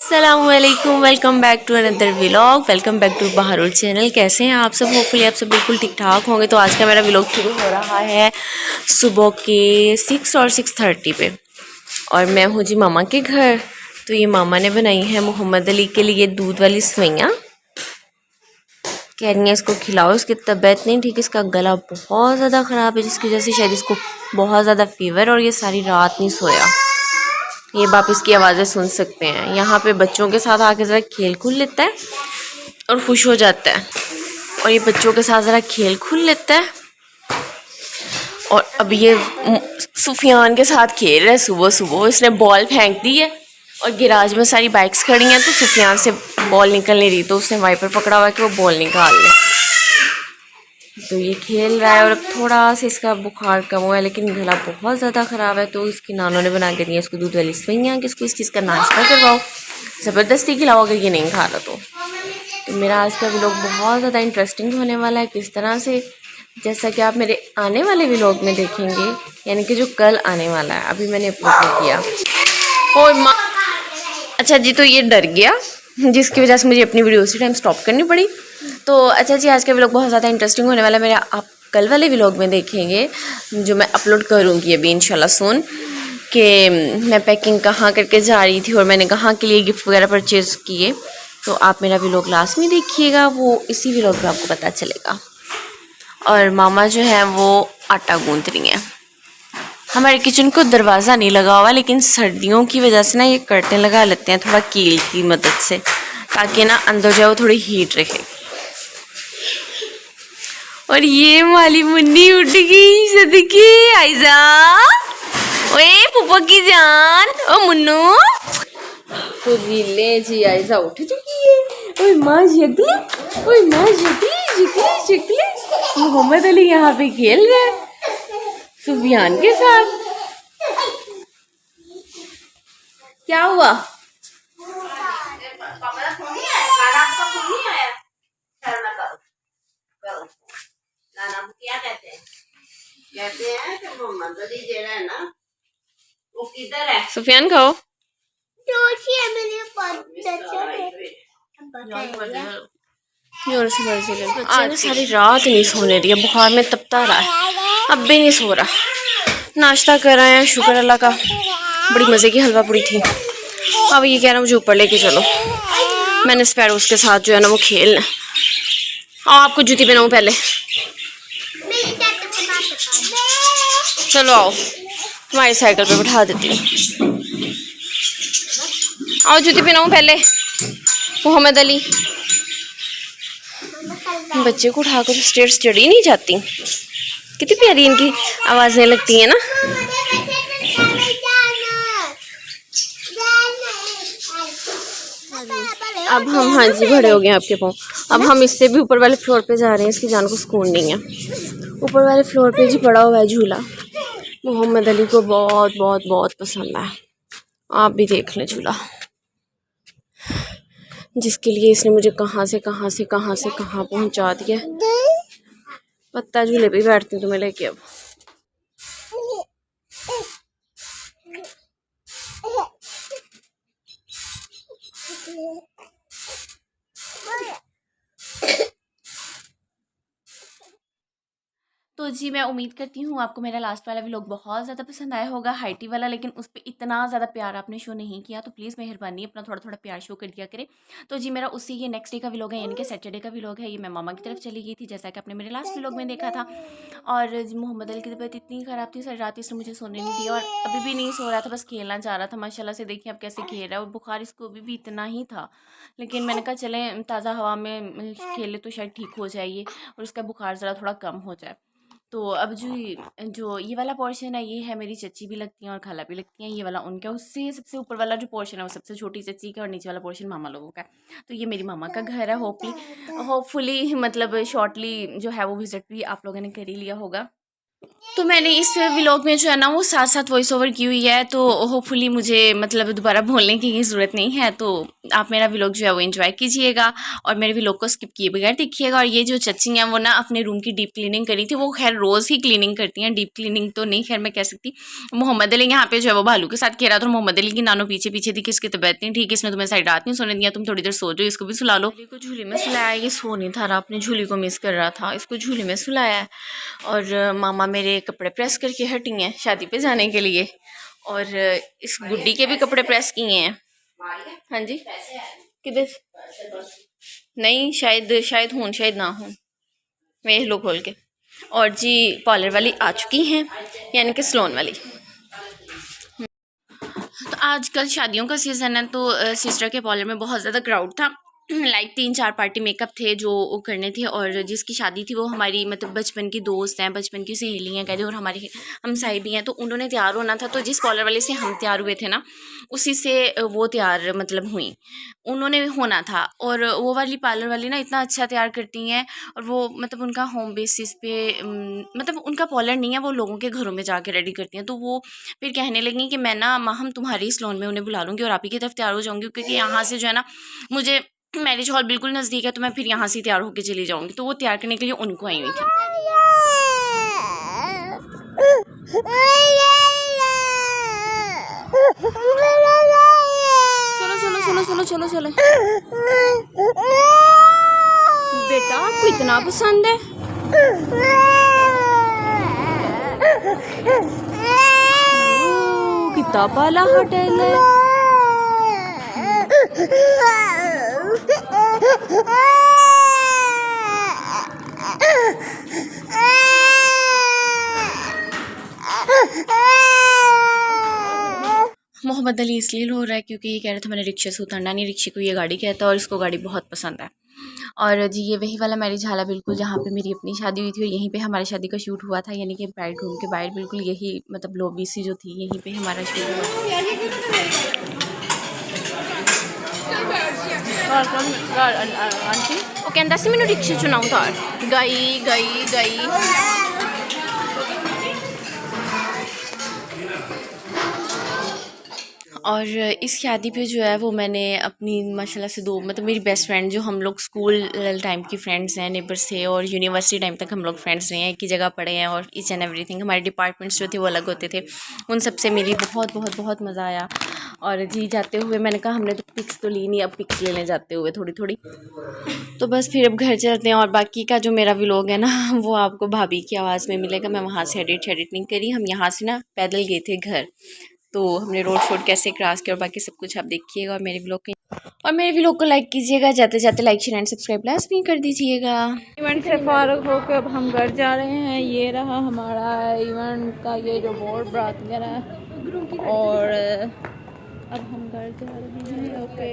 अस्सलामुअलैकुम, welcome back to another vlog. Welcome back to Baharul channel. कैसे हैं आप सब? होपफुली आप सब बिल्कुल ठीक ठाक होंगे। तो आज का मेरा व्लॉग शुरू हो रहा है सुबह के 6 और 6:30 पे, और मैं हूँ जी मामा के घर। तो ये मामा ने बनाई है मोहम्मद अली के लिए दूध वाली सवैयाँ। कह रही हैं इसको खिलाओ, इसकी तबीयत नहीं ठीक, इसका गला बहुत ज़्यादा ख़राब है, जिसकी वजह से शायद इसको बहुत ज़्यादा फीवर, और ये सारी रात नहीं सोया। ये आप इसकी आवाज़ें सुन सकते हैं। यहाँ पे बच्चों के साथ आके ज़रा खेल खुल लेता है और खुश हो जाता है, और ये बच्चों के साथ ज़रा खेल खुल लेता है। और अब ये सुफियान के साथ खेल रहा है। सुबह सुबह इसने बॉल फेंक दी है, और गिराज में सारी बाइक्स खड़ी हैं, तो सुफियान से बॉल निकल नहीं रही, तो उसने वाइपर पकड़ा हुआ है कि वो बॉल निकाल ले। तो ये खेल रहा है, और अब थोड़ा सा इसका बुखार कम हुआ है, लेकिन गला बहुत ज़्यादा ख़राब है। तो इसकी नानों ने बना के दिया इसको दूध वाली सवैयाँ कि इसको इस चीज़ का नाश्ता करवाओ, ज़बरदस्ती खिलाओ अगर ये नहीं खा रहा। तो मेरा आज का व्लॉग बहुत ज़्यादा इंटरेस्टिंग होने वाला है। किस तरह से, जैसा कि आप मेरे आने वाले व्लॉग में देखेंगे, यानी कि जो कल आने वाला है, अभी मैंने अपलोड किया। ओए माँ, अच्छा जी, तो ये डर गया, जिसकी वजह से मुझे अपनी वीडियो उसी टाइम स्टॉप करनी पड़ी। तो अच्छा जी, आज का व्लॉग बहुत ज़्यादा इंटरेस्टिंग होने वाला है मेरा। आप कल वाले व्लॉग में देखेंगे, जो मैं अपलोड करूँगी अभी इंशाल्लाह सून, कि मैं पैकिंग कहाँ करके जा रही थी और मैंने कहाँ के लिए गिफ्ट वगैरह परचेज़ किए। तो आप मेरा व्लॉग लास्ट में देखिएगा, वो इसी व्लॉग में आपको पता चलेगा। और मामा जो है वो आटा गूँथ रही हैं। हमारे किचन को दरवाज़ा नहीं लगा हुआ, लेकिन सर्दियों की वजह से ना ये कर्टेन लगा लेते हैं थोड़ा कील की मदद से, ताकि ना अंदर जाओ थोड़ी हीट रहे। और ये माली मुन्नी उठ गई सदके आयजा। ओए पुप्पा की जान, ओ मुन्नू। तो जी ले जी, आयजा उठ चुकी है। ओए माँ शक्ली, ओए माँ शक्ली शक्ली शक्ली। मोहम्मद अली यहाँ पे खेल रहा है सुफियान के साथ। क्या हुआ? क्या कहते हैं? कहते हैं कि मोहम्मद अली जो है ना, वो किधर है? सुफियान खाओ। आज ना सारी रात नहीं सोने रही है, बुखार में तपता रहा है, अब भी नहीं सो रहा। नाश्ता कर रहे हैं, शुक्र अल्लाह का, बड़ी मज़े की हलवा पूरी थी। अब ये कह रहा मुझे ऊपर लेके चलो। मैंने स्पैरोस के साथ जो है ना वो खेलना। आओ आपको जूती पहनाऊँ पहले, चलो आओ तुम्हारी साइकिल पे बैठा देती हूँ। आओ जूती पहनाऊँ पहले। मोहम्मद अली, बच्चे को उठाकर स्टेयर्स चढ़ी नहीं जाती। कितनी प्यारी इनकी आवाज़ें लगती हैं ना। अब हम, हाँ जी, बड़े हो गए आपके पाँव। अब हम इससे भी ऊपर वाले फ्लोर पे जा रहे हैं, इसकी जान को सुकून नहीं है। ऊपर वाले फ्लोर पे जी पड़ा हुआ है झूला, मोहम्मद अली को बहुत बहुत बहुत पसंद है। आप भी देख लें झूला, जिसके लिए इसने मुझे कहाँ से कहाँ पहुँचा दिया। पत्ता झूले पे बैठती हूँ तुम्हें लेके। अब तो जी मैं उम्मीद करती हूँ आपको मेरा लास्ट वाला व्लॉग बहुत ज़्यादा पसंद आया होगा, हाइटी वाला, लेकिन उस पर इतना ज़्यादा प्यार आपने शो नहीं किया, तो प्लीज़ मेहरबानी अपना थोड़ा थोड़ा प्यार शो कर दिया करें। तो जी मेरा उसी ये नेक्स्ट डे का व्लॉग है, यानी कि सैटरडे का व्लॉग है। ये मैं मामा की तरफ चली गई थी, जैसा कि आपने मेरे लास्ट व्लॉग में देखा था। और मोहम्मद अली की तबीयत इतनी ख़राब थी, सारी रात इसने मुझे सोने नहीं दिया, और अभी भी नहीं सो रहा था, बस खेलना चाह रहा था। माशाल्लाह से देखिए अब कैसे खेल रहा है, और बुखार इसको अभी भी इतना ही था, लेकिन मैंने कहा चलें ताज़ा हवा में खेले तो शायद ठीक हो जाइए, और उसका बुखार ज़रा थोड़ा कम हो जाए। तो अब जो ये वाला पोर्शन है, ये है मेरी चच्ची भी लगती हैं और खाला भी लगती हैं। ये वाला उनका, उससे सबसे ऊपर वाला जो पोर्शन है वो सबसे छोटी चच्ची का, और नीचे वाला पोर्शन मामा लोगों का है। तो ये मेरी मामा का घर है। होपफुली मतलब शॉर्टली जो है वो विज़िट भी आप लोगों ने कर ही लिया होगा। तो मैंने इस व्लॉग में जो है ना वो साथ साथ वॉइस ओवर की हुई है, तो होपफुली मुझे मतलब दोबारा बोलने की ज़रूरत नहीं है। तो आप मेरा व्लॉग जो है वो एंजॉय कीजिएगा और मेरे व्लॉग को स्किप किए बगैर देखिएगा। और ये जो चची हैं वो ना अपने रूम की डीप क्लीनिंग करी थी। वो खैर रोज़ ही क्लीनिंग करती हैं, डीप क्लीनिंग तो नहीं खैर मैं कह सकती। मोहम्मद अली यहाँ पे जो है वो भालू के साथ खेल रहा था। मोहम्मद अली की नानो पीछे पीछे थी कि इसकी तबीयत नहीं ठीक, इसने तुम्हें साइड रात नहीं सोने दिया, तुम थोड़ी देर सो जाओ, इसको भी सुला लो। को झूले में सुलाया, ये सो नहीं था, अपने झूले को मिस कर रहा था, इसको झूले में सुलाया है। और मामा मेरे कपड़े प्रेस करके हटी हैं शादी पे जाने के लिए, और इस गुड्डी के भी कपड़े प्रेस किए हैं। हाँ जी, किधर? नहीं, शायद हूँ शायद ना हूँ, वे लो खोल के। और जी पार्लर वाली आ चुकी हैं, यानी कि सलोन वाली। तो आजकल शादियों का सीज़न है, तो सिस्टर के पार्लर में बहुत ज़्यादा क्राउड था। लाइक 3-4 पार्टी मेकअप थे जो करने थे, और जिसकी शादी थी वो हमारी मतलब बचपन की दोस्त हैं, बचपन की सहेली हैं कहते, और हमारी हमसाई भी हैं। तो उन्होंने तैयार होना था, तो जिस पार्लर वाले से हम तैयार हुए थे ना उसी से वो तैयार मतलब हुई, उन्होंने होना था। और वो वाली पार्लर वाली ना इतना अच्छा तैयार करती हैं, और वो मतलब उनका होम बेसिस पे मतलब उनका पार्लर नहीं है, वो लोगों के घरों में जाके रेडी करती हैं। तो वो फिर कहने लगी कि मैं ना हम तुम्हारी सलोन में उन्हें बुला लूँगी और आप ही की तरफ तैयार हो जाऊँगी, क्योंकि यहाँ से जो है ना मुझे मैरिज हॉल बिल्कुल नज़दीक है, तो मैं फिर यहाँ से तैयार होकर चली जाऊँगी। तो वो तैयार करने के लिए उनको आई हुई थी। चलो चलो चलो चलो चलो चलो बेटा, आपको इतना पसंद है? कितना पाला होटल है। मोहम्मद अली इसलिए रो रहा है क्योंकि ये कह रहा था मैंने रिक्शे से उतरना नहीं, रिक्शे को ये गाड़ी कहता है और इसको गाड़ी बहुत पसंद है। और जी ये वही वाला मैरिज हॉल है बिल्कुल जहाँ पे मेरी अपनी शादी हुई थी, और यहीं पे हमारी शादी का शूट हुआ था, यानी कि ब्राइड रूम के बाहर बिल्कुल यही मतलब लॉबी सी जो थी यहीं पे हमारा शूट हुआ आंटी। वो कहता सी मैंने रिक्शे चुनाऊँ था, गई गई गई। और इस शादी पे जो है वो मैंने अपनी माशाल्लाह से 2 मतलब मेरी बेस्ट फ्रेंड, जो हम लोग स्कूल टाइम की फ्रेंड्स हैं, नेबर्स थे, और यूनिवर्सिटी टाइम तक हम लोग फ्रेंड्स रहे हैं, एक ही जगह पढ़े हैं, और ईच एंड एवरीथिंग हमारे डिपार्टमेंट्स जो थे वो अलग होते थे, उन सब से मिली, बहुत बहुत बहुत मज़ा आया। और जी जाते हुए मैंने कहा हमने तो पिक्स तो ली नहीं, अब पिक्स लेने जाते हुए थोड़ी थोड़ी। तो बस फिर अब घर चलते हैं, और बाकी का जो मेरा व्लॉग है ना वो आपको भाभी की आवाज़ में मिलेगा। मैं वहाँ से एडिट नहीं करी, हम यहाँ से ना पैदल गए थे घर, तो हमने रोड शोड कैसे क्रॉस किया और बाकी सब कुछ आप देखिएगा। और मेरे व्लॉग को लाइक कीजिएगा, जाते जाते लाइक शेयर एंड सब्सक्राइब लाजमी कर दीजिएगा। इवेंट से फारूक होकर अब हम घर जा रहे हैं। ये रहा हमारा इवेंट का ये जो बोर्ड बात वगैरह, और अब हम घर जा रहे हैं। ओके,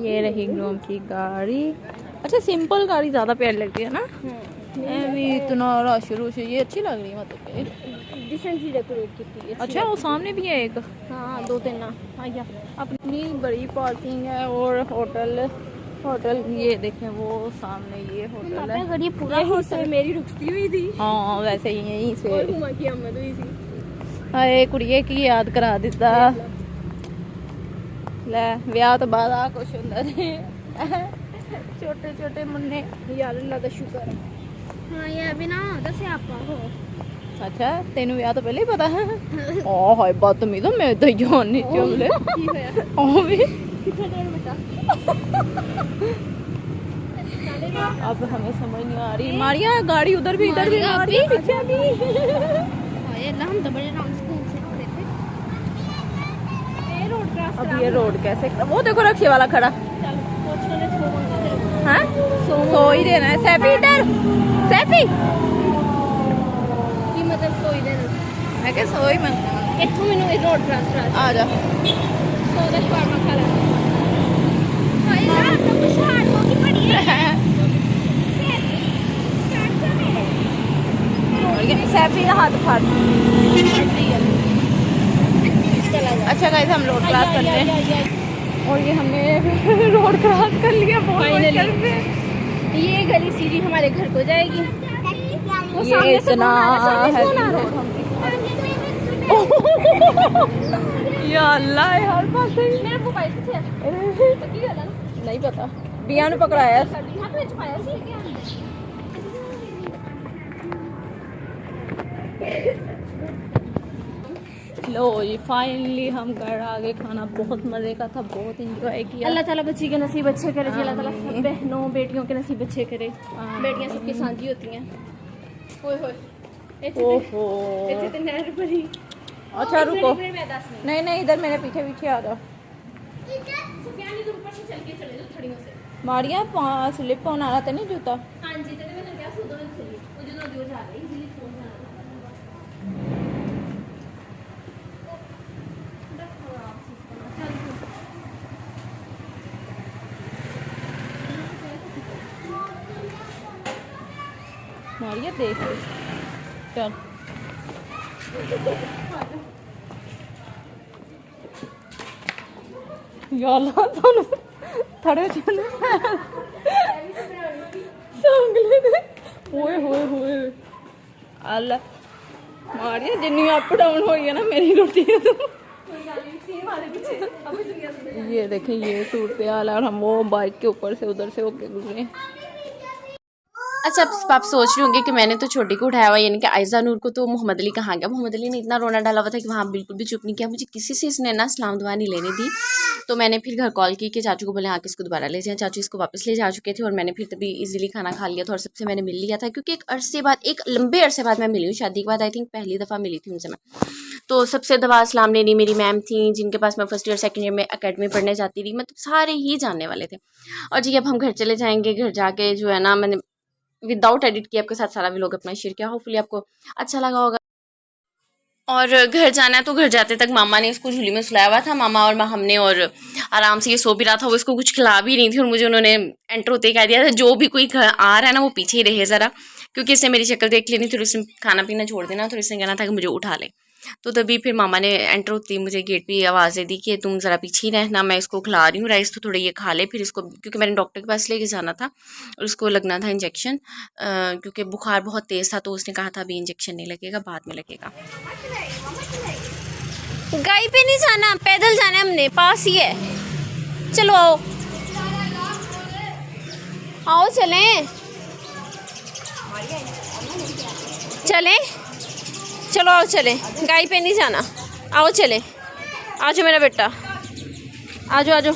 ये रही ग्रूम की गाड़ी। अच्छा, सिंपल गाड़ी ज़्यादा प्यारी लगती है ना, अभी इतना रश रुश, ये अच्छी लग रही है मतलब डिसेंटली डेकोरेट की थी। अच्छा, वो सामने भी है एक, हाँ 2-3 ना। हाँ या अपनी बड़ी पार्किंग है, और होटल ये देखें वो सामने ये होटल है। अगर ये पूरा होटल मेरी रुकती हुई थी। हाँ वैसे ही यहीं से घुमा की आमद हुई थी। हाय कुड़िए की याद करा दिता ले, ब्याह तो बाद आ कुछ होंदा छोटे छोटे मुन्ने यार, अल्लाह का शुक्र है। हाँ ये अभी ना दसे आपका हो। अच्छा, तेन ब्याह तो पहले ही पता है। ओ हाय बदतमीज, मैं तो जान नहीं चले ओ भी अब हमें समझ नहीं आ रही। मारिया गाड़ी उधर भी, इधर भी, मारिया पीछे भी। हम तो बड़े राम स्कूल से देखे रोड क्रॉस। अब ये रोड कैसे, वो देखो रक्शे वाला खड़ा। हाँ सो ही देना है सैफी, इधर सैफी की मतलब सोई देना मैं क्या सोई मन इत्थों मैंने ये रोड क्रॉस आ जा सो दैट फॉर मैं खड़ा हाय यार तो कुछ हार्ड होगी पड़ी है। सैफी का हाथ फाड़। अच्छा गाइस, हम रोड क्रॉस करते हैं, और ये हमने रोड क्रॉस कर लिया। फाइनली ये गली सीधी हमारे घर को जाएगी। वो ये इतना या अल्लाह यार मेरे मोबाइल नहीं पता बिया ने पकड़ाया लो ये फाइनली हम घर आ गए। खाना बहुत मज़े का था, बहुत इंजॉय किया। अल्लाह ताला बच्ची के नसीब अच्छे करे जी, अल्लाह ताला सब बहनों बेटियों के नसीब अच्छे करे। बेटियां सबकी साझी होती हैं। ओए होए ओहो इतने तो नहर भरी। अच्छा रुको, नहीं नहीं इधर मेरे पीछे पीछे आ जाओ। सुफियान इधर ऊपर से चल के चले जाओ थड़ियों से। मारिया स्लिप होना रहा था नहीं जूता। हां जी तो मैंने क्या सुधो में चली वो जो नदी जा रही इजीली फोन बना मारिया देख चल याला तो थड़े चले संगले ने ओए होए होए अल्लाह मारिया जिन्नी अप डाउन होई है ना मेरी रोटी है तो ये देखें ये सूरत हाल है और हम वो बाइक के ऊपर से उधर से होके गुजरे। अच्छा अब आप सोच रहे होंगे कि मैंने तो छोटी को उठाया हुआ यानी कि आयजा नूर को, तो मोहम्मद अली कहाँ गया। मोहम्मद अली ने इतना रोना डाला हुआ था कि वहाँ बिल्कुल भी चुप नहीं किया। मुझे किसी से इसने ना सलाम दुआ नहीं लेने दी। तो मैंने फिर घर कॉल की कि चाचू को बोले आके इसको दोबारा ले जाएं। चाचू इसको वापस ले जा चुके थे और मैंने फिर तभी इजीली खाना खा लिया था और सबसे मैंने मिल लिया था क्योंकि एक लंबे अरसे बाद मैं मिली हूँ। शादी के बाद आई थिंक पहली दफ़ा मिली थी उनसे मैं। तो सबसे दवा सलाम लेनी मेरी मैम थी जिनके पास मैं फर्स्ट ईयर सेकंड ईयर में एकेडमी पढ़ने जाती थी। मतलब सारे ही जानने वाले थे। और जी अब हम घर चले जाएंगे। घर जाके जो है ना मैंने विदाउट एडिट किया आपके साथ सारा व्लॉग अपना शेयर किया। होपफुली आपको अच्छा लगा होगा। और घर जाना है तो घर जाते तक मामा ने इसको झूली में सुलाया हुआ था। मामा और हमने और आराम से ये सो भी रहा था। वो इसको कुछ खिला भी नहीं थी और मुझे उन्होंने एंटर होते ही कह दिया था जो भी कोई आ रहा है ना वो पीछे ही रहे ज़रा, क्योंकि इसने मेरी शक्ल देख लेनी थी और इसने खाना पीना छोड़ देना। तो इसने कहना था कि मुझे उठा ले। तो तभी फिर मामा ने एंटर होती मुझे गेट पे आवाज़ें दी कि तुम ज़रा पीछे ही रहना, मैं इसको खिला रही हूँ राइस, तो थोड़ा ये खा ले। फिर इसको क्योंकि मैंने डॉक्टर के पास लेके जाना था और उसको लगना था इंजेक्शन, क्योंकि बुखार बहुत तेज़ था। तो उसने कहा था अभी इंजेक्शन नहीं लगेगा, बाद में लगेगा। गाड़ी पे नहीं जाना, पैदल जाना है, हमने पास ही है। चलो आओ आओ चलें चलें चलो आओ चलें। गाड़ी पे नहीं जाना, आओ चले। आ जाओ मेरा बेटा, आ जाओ आ जाओ।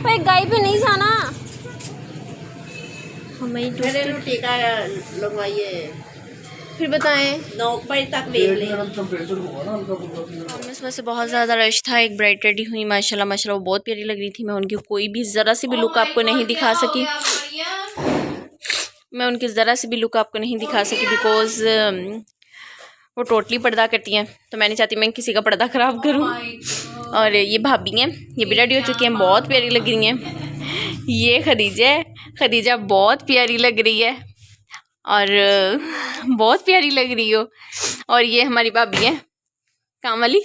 भाई गाड़ी पे नहीं जाना। हमें टीका लगवाइए फिर बताएं 9 बजे तक देख लें। इसमें से बहुत ज़्यादा रश था। एक ब्राइड रेडी हुई माशाल्लाह माशाल्लाह, वो बहुत प्यारी लग रही थी। मैं उनकी कोई भी ज़रा सी भी लुक आपको नहीं दिखा सकी। बिकॉज वो टोटली पर्दा करती हैं, तो मैं नहीं चाहती मैं किसी का पर्दा ख़राब करूं। और ये भाभी हैं, ये भी रेडी हो चुकी हैं, बहुत प्यारी लग रही हैं। ये खदीजा है, खदीजा बहुत प्यारी लग रही है और बहुत प्यारी लग रही हो। और ये हमारी भाभी है कामली।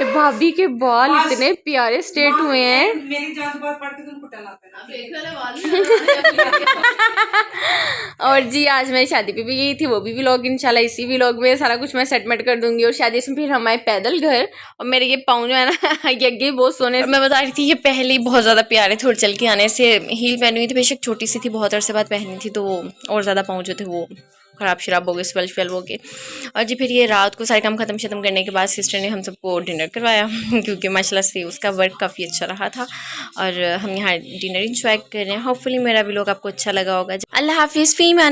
भाभी के बाल इतने प्यारे स्ट्रेट हुए हैं। मेरी जान बात पढ़ के तुम और जी आज मैं शादी पे भी गई थी, वो भी व्लॉग इंशाल्लाह इसी व्लॉग में सारा कुछ मैं सेटमेंट कर दूंगी। और शादी से फिर हम आए पैदल घर और मेरे ये पाँव जो है ना ये आगे बहुत सोने। मैं बता रही थी ये पहले ही बहुत ज़्यादा प्यारे थे और चल के आने से हील पहनी हुई थी, बेशक छोटी सी थी, बहुत अरसे बाद पहनी थी तो और ज़्यादा पाँव जो थे वो ख़राब शराब हो गए, स्वेल हो गए। और जी फिर ये रात को सारे काम ख़त्म करने के बाद सिस्टर ने हम सबको डिनर करवाया क्योंकि माशाल्लाह से उसका वर्क काफ़ी अच्छा रहा था और हम यहाँ डिनर इंजॉय कर रहे हैं। होपफुली मेरा व्लॉग आपको अच्छा लगा होगा। अल्लाह हाफिज़, फ़ी मान।